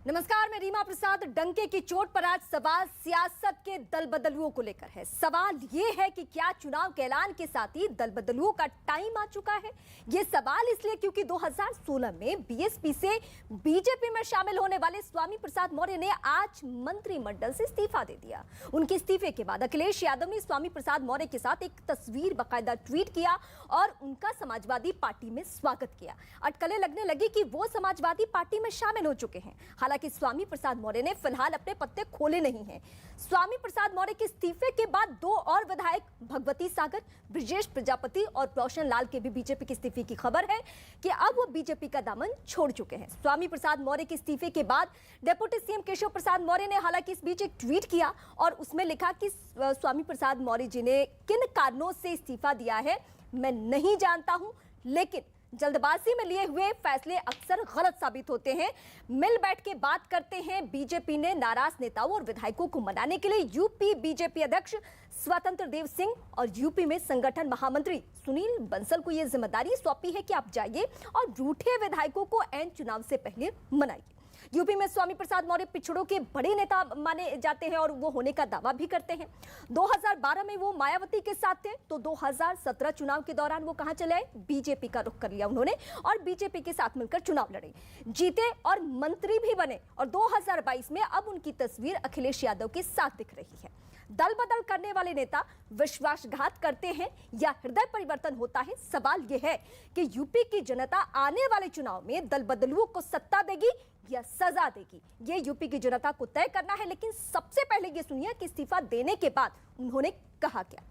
नमस्कार, मैं रीमा प्रसाद। डंके की चोट पर आज सवाल सियासत के दल बदलुओं को लेकर है। सवाल ये है कि क्या चुनाव के ऐलान के साथ ही दल बदलुओं का टाइम आ चुका है? ये सवाल इसलिए क्योंकि 2016 में बीएसपी से बीजेपी में शामिल होने वाले स्वामी प्रसाद मौर्य ने आज मंत्रिमंडल से इस्तीफा दे दिया। उनके इस्तीफे के बाद अखिलेश यादव ने स्वामी प्रसाद मौर्य के साथ एक तस्वीर बाकायदा ट्वीट किया और उनका समाजवादी पार्टी में स्वागत किया। अटकलें लगने लगी कि वो समाजवादी पार्टी में शामिल हो चुके हैं। हालांकि स्वामी प्रसाद मौर्य ने फिलहाल अपने पत्ते खोले नहीं हैं। स्वामी प्रसाद मौर्य के इस्तीफे के बाद दो और विधायक भगवती सागर, ब्रिजेश प्रजापति और रोशन लाल के भी बीजेपी के इस्तीफे की खबर है कि अब वो बीजेपी का दामन छोड़ चुके हैं। स्वामी प्रसाद मौर्य के इस्तीफे के बाद डिप्टी सीएम केशव प्रसाद मौर्य ने हालांकि इस बीच एक ट्वीट किया और उसमें लिखा कि स्वामी प्रसाद मौर्य जी ने किन कारणों से इस्तीफा दिया है मैं नहीं जानता हूं, लेकिन जल्दबाजी में लिए हुए फैसले अक्सर गलत साबित होते हैं। मिल बैठ के बात करते हैं। बीजेपी ने नाराज नेताओं और विधायकों को मनाने के लिए यूपी बीजेपी अध्यक्ष स्वतंत्र देव सिंह और यूपी में संगठन महामंत्री सुनील बंसल को यह जिम्मेदारी सौंपी है कि आप जाइए और रूठे विधायकों को ऐन चुनाव से पहले मनाइए। यूपी में स्वामी प्रसाद मौर्य पिछड़ों के बड़े नेता माने जाते हैं और वो होने का दावा भी करते हैं। 2012 में वो मायावती के साथ थे, तो 2017 चुनाव के दौरान वो कहां चले आए? बीजेपी का रुख कर लिया उन्होंने और बीजेपी के साथ मिलकर चुनाव लड़े, जीते और मंत्री भी बने। और 2022 में अब उनकी तस्वीर अखिलेश यादव के साथ दिख रही है। दल बदल करने वाले नेता विश्वासघात करते हैं या हृदय परिवर्तन होता है? सवाल यह है कि यूपी की जनता आने वाले चुनाव में दल बदलुओं को सत्ता देगी या सजा देगी, ये यूपी की जनता को तय करना है। लेकिन सबसे पहले ये सुनिए कि इस्तीफा देने के बाद उन्होंने कहा क्या।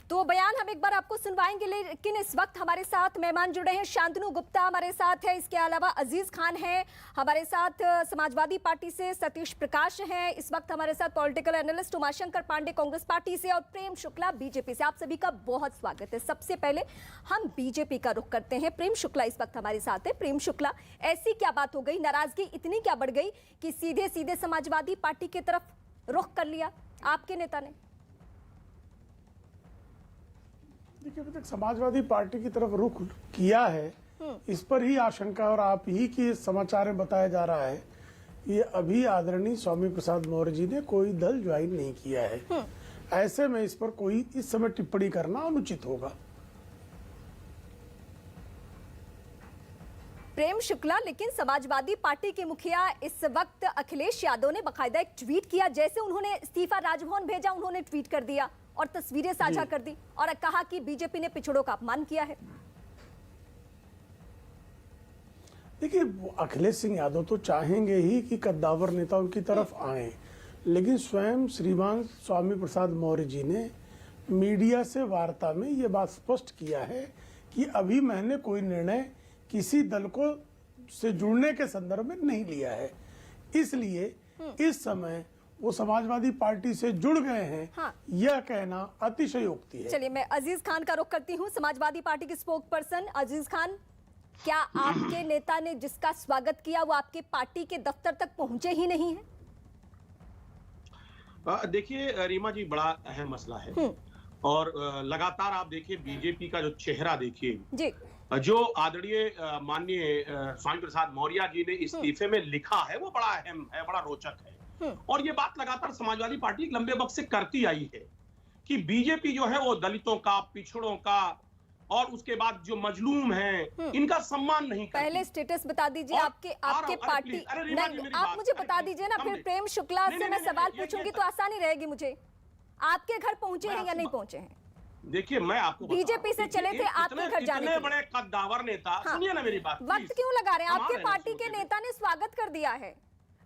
तो बयान हम एक बार आपको सुनवाएंगे, लेकिन इस वक्त हमारे साथ मेहमान जुड़े हैं। शांतनु गुप्ता हमारे साथ है, इसके अलावा अजीज खान है हमारे साथ, समाजवादी पार्टी से सतीश प्रकाश हैं, इस वक्त हमारे साथ political analyst Umashankar Pandey Congress party से और प्रेम शुक्ला बीजेपी से। आप सभी का बहुत स्वागत है। सबसे पहले हम बीजेपी का रुख करते हैं। प्रेम शुक्ला इस वक्त हमारे साथ है। प्रेम शुक्ला, ऐसी क्या बात हो गई, नाराजगी इतनी क्या बढ़ गई कि सीधे सीधे समाजवादी पार्टी की तरफ रुख कर लिया आपके नेता ने? देखिए, अभी तक समाजवादी पार्टी की तरफ रुख किया है, इस पर ही आशंका और आप ही की समाचार में बताया जा रहा है। ये अभी आदरणीय स्वामी प्रसाद मौर्य जी ने कोई दल ज्वाइन नहीं किया है। ऐसे में इस पर कोई इस समय टिप्पणी करना अनुचित होगा। प्रेम शुक्ला, लेकिन समाजवादी पार्टी के मुखिया इस वक्त अखिलेश यादव ने बाकायदा एक ट्वीट किया। जैसे उन्होंने इस्तीफा राजभवन भेजा, उन्होंने ट्वीट कर दिया और तस्वीरें साझा कर दी और कहा कि बीजेपी ने पिछड़ों का अपमान किया है। देखिए, अखिलेश सिंह यादव तो चाहेंगे ही कि कद्दावर नेता उनकी तरफ आए, लेकिन स्वयं श्रीमान स्वामी प्रसाद मौर्य जी ने मीडिया से वार्ता में ये बात स्पष्ट किया है कि अभी मैंने कोई निर्णय किसी दल को से जुड़ने के संदर्भ में नहीं लिया है, इसलिए इस समय वो समाजवादी पार्टी से जुड़ गए हैं। हाँ। यह कहना अतिशयोक्ति है। चलिए, मैं अजीज खान का रुख करती हूँ, समाजवादी पार्टी के स्पोक पर्सन। अजीज खान, क्या आपके नेता ने जिसका स्वागत किया वो आपके पार्टी के दफ्तर तक पहुंचे ही नहीं है? देखिए रीमा जी, बड़ा अहम मसला है और लगातार आप देखिए बीजेपी का जो चेहरा देखिए जी, जो आदरणीय माननीय स्वामी प्रसाद मौर्य जी ने इस्तीफे में लिखा है वो बड़ा अहम है, बड़ा रोचक है। और ये बात लगातार समाजवादी पार्टी एक लंबे वक्त से करती आई है कि बीजेपी जो है वो दलितों का, पिछड़ों का और उसके बाद जो मजलूम हैं इनका सम्मान नहीं करती। पहले स्टेटस बता दीजिए आपके पार्टी। आप मुझे बता दीजिए ना, फिर प्रेम शुक्ला से मैं सवाल पूछूंगी तो आसानी रहेगी मुझे। आपके घर पहुंचे हैं या नहीं पहुंचे हैं? देखिए, मैं आपको बीजेपी से चले थे आपके घर जाने के लिए। बड़े कद्दावर नेता, सुनिए ना मेरी बात। वक्त क्यों लगा रहे हैं? आपके पार्टी के नेता ने स्वागत कर दिया है,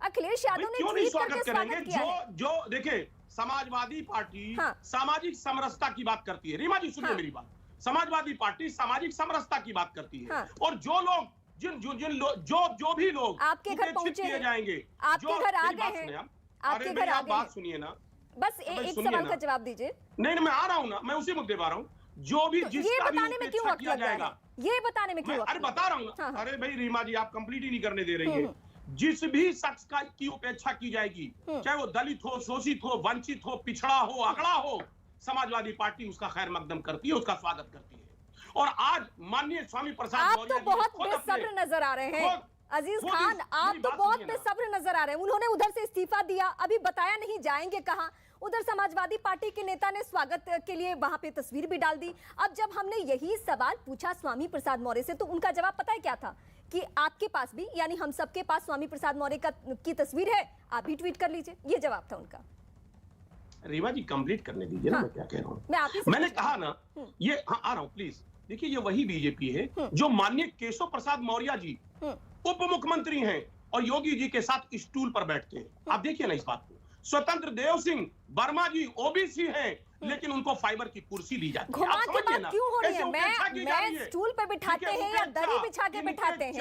अखिलेश यादव ने ट्वीट करके स्वागत किया है। जो देखिए, समाजवादी पार्टी सामाजिक समरसता की बात करती है। रीमा जी सुनिए मेरी बात, समाजवादी पार्टी सामाजिक समरसता की बात करती है। और जो लोग जो भी लोग आपके घर पहुंचे जाएंगे, आपके घर आ गए हैं, आपके घर आ गए, बात सुनिए ना, बस एक सवाल का जवाब दीजिए। नहीं, मैं आ रहा हूँ ना, मैं उसी मुद्दे पर आ रहा हूँ। जो भी ये बताने में क्यों वक्त लग जाएगा? ये बताने में क्यों? अरे बता रहा हूँ ना। अरे भाई रीमा जी, आप कंप्लीट ही नहीं करने दे रही है। जिस भी शख्स की उपेक्षा की जाएगी, चाहे वो दलित हो, शोषित हो, वंचित हो, पिछड़ा हो, अगड़ा हो, समाजवादी पार्टी उसका खैर मकदम करती है, उसका स्वागत करती है। और आज माननीय स्वामी प्रसाद आप मौर्य तो बहुत बेसब्र नजर आ रहे हैं अजीज खान, आप तो बहुत बेसब्र नजर आ रहे हैं। उन्होंने उधर से इस्तीफा दिया, अभी बताया नहीं जाएंगे कहां। उधर समाजवादी पार्टी के नेता ने स्वागत के लिए वहां पे तस्वीर भी डाल दी। अब जब हमने यही सवाल पूछा स्वामी प्रसाद मौर्य से तो उनका जवाब पता है क्या था कि आपके पास भी, यानी हम सबके पास स्वामी प्रसाद मौर्य की तस्वीर है, आप भी ट्वीट कर लीजिए। ये जवाब था उनका। रीवा जी कंप्लीट करने दीजिए ना, मैं क्या कह रहा हूँ। मैंने कहा ना, ये आ रहा हूँ प्लीज। देखिए ये वही बीजेपी है जो माननीय केशव प्रसाद मौर्य जी उप मुख्यमंत्री हैं और योगी जी के साथ स्टूल पर बैठते हैं। आप देखिए ना इस बात को। स्वतंत्र देव सिंह वर्मा जी ओबीसी हैं, लेकिन उनको फाइबर की कुर्सी दी जाती है। घुमा के बात क्यों हो रही है? मैं स्टूल पे बिठाते हैं या दरी बिछा के बिठाते हैं,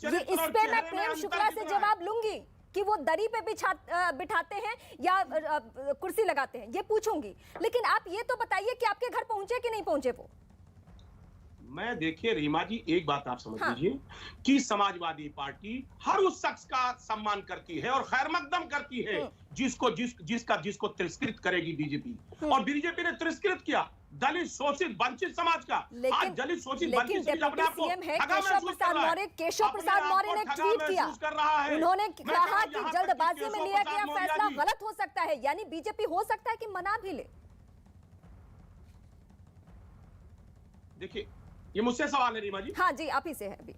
ये इस पे मैं प्रेम शुक्ला से जवाब लूंगी कि वो दरी पे बिठाते हैं या कुर्सी लगाते हैं, ये पूछूंगी। लेकिन आप ये तो बताइए कि आपके घर पहुंचे कि नहीं पहुंचे वो। मैं देखिए रीमा जी, एक बात आप समझ लीजिए कि समाजवादी पार्टी हर उस शख्स का सम्मान करती है और खैर मकदम करती है जिसको तिरस्कृत करेगी बीजेपी। और बीजेपी ने तिरस्कृत किया दलित शोषित वंचित समाज का। आज दलित शोषित वंचित केशव प्रसाद मौर्य ने ट्वीट किया, उन्होंने कहा कि जल्दबाजी में लिया गया फैसला गलत हो सकता है, यानी बीजेपी हो सकता है कि मना भी ले। देखिए ये मुझसे सवाल है रीमा जी। हाँ जी, आप ही से है अभी।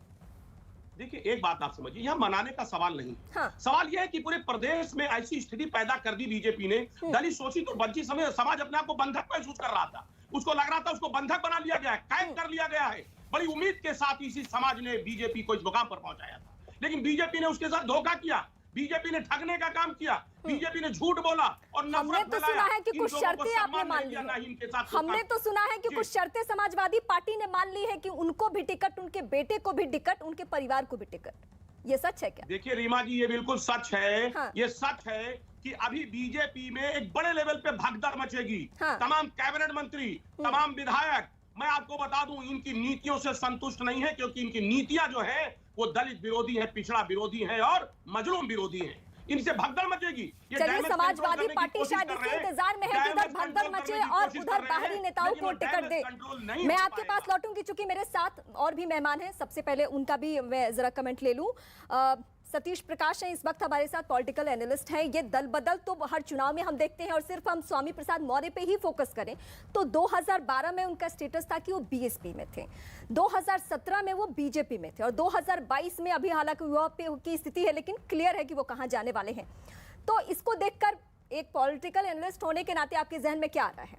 देखिए एक बात आप समझिए, यहाँ मनाने का सवाल नहीं। हाँ। सवाल यह है कि पूरे प्रदेश में ऐसी स्थिति पैदा कर दी बीजेपी ने, दलित शोषित और वंचित समाज अपने आप को बंधक महसूस कर रहा था। उसको लग रहा था उसको बंधक बना लिया गया है, कैद कर लिया गया है। बड़ी उम्मीद के साथ इसी समाज ने बीजेपी को इस मुकाम पर पहुंचाया था, लेकिन बीजेपी ने उसके साथ धोखा किया, बीजेपी ने ठगने का काम किया, बीजेपी ने झूठ बोला और हमने तो सुना है कि कुछ शर्तें आपने मान ली हैं। हमने तो सुना है कि कुछ शर्तें समाजवादी पार्टी ने मान ली है कि उनको भी टिकट, उनके बेटे को भी टिकट, उनके परिवार को भी टिकट। ये सच है क्या? देखिए रीमा जी, ये बिल्कुल सच है। हाँ। ये सच है कि अभी बीजेपी में एक बड़े लेवल पे भगदड़ मचेगी। हाँ। तमाम कैबिनेट मंत्री, तमाम विधायक, मैं आपको बता दूं, इनकी नीतियों से संतुष्ट नहीं है, क्योंकि इनकी नीतियां जो है वो दलित विरोधी है, पिछड़ा विरोधी है और मजलूम विरोधी है। इनसे भगदड़ मचेगी। चलिए, समाजवादी पार्टी शायद इसके इंतजार में है कि इधर भगदड़ मचे और उधर बाहरी नेताओं को टिकट दे। मैं आपके पास लौटूंगी, चूंकि मेरे साथ और भी मेहमान हैं। सबसे पहले उनका भी मैं जरा कमेंट ले लूं। सतीश प्रकाश हैं इस वक्त हमारे साथ, पॉलिटिकल एनालिस्ट हैं। ये दल बदल तो हर चुनाव में हम देखते हैं, और सिर्फ हम स्वामी प्रसाद मौर्य पे ही फोकस करें तो 2012 में उनका स्टेटस था कि वो बीएसपी में थे, 2017 में वो बीजेपी में थे, और 2022 में अभी हालांकि युवा पे की स्थिति है, लेकिन क्लियर है कि वो कहां जाने वाले हैं। तो इसको देखकर एक पॉलिटिकल एनालिस्ट होने के नाते आपके जहन में क्या आ रहा है?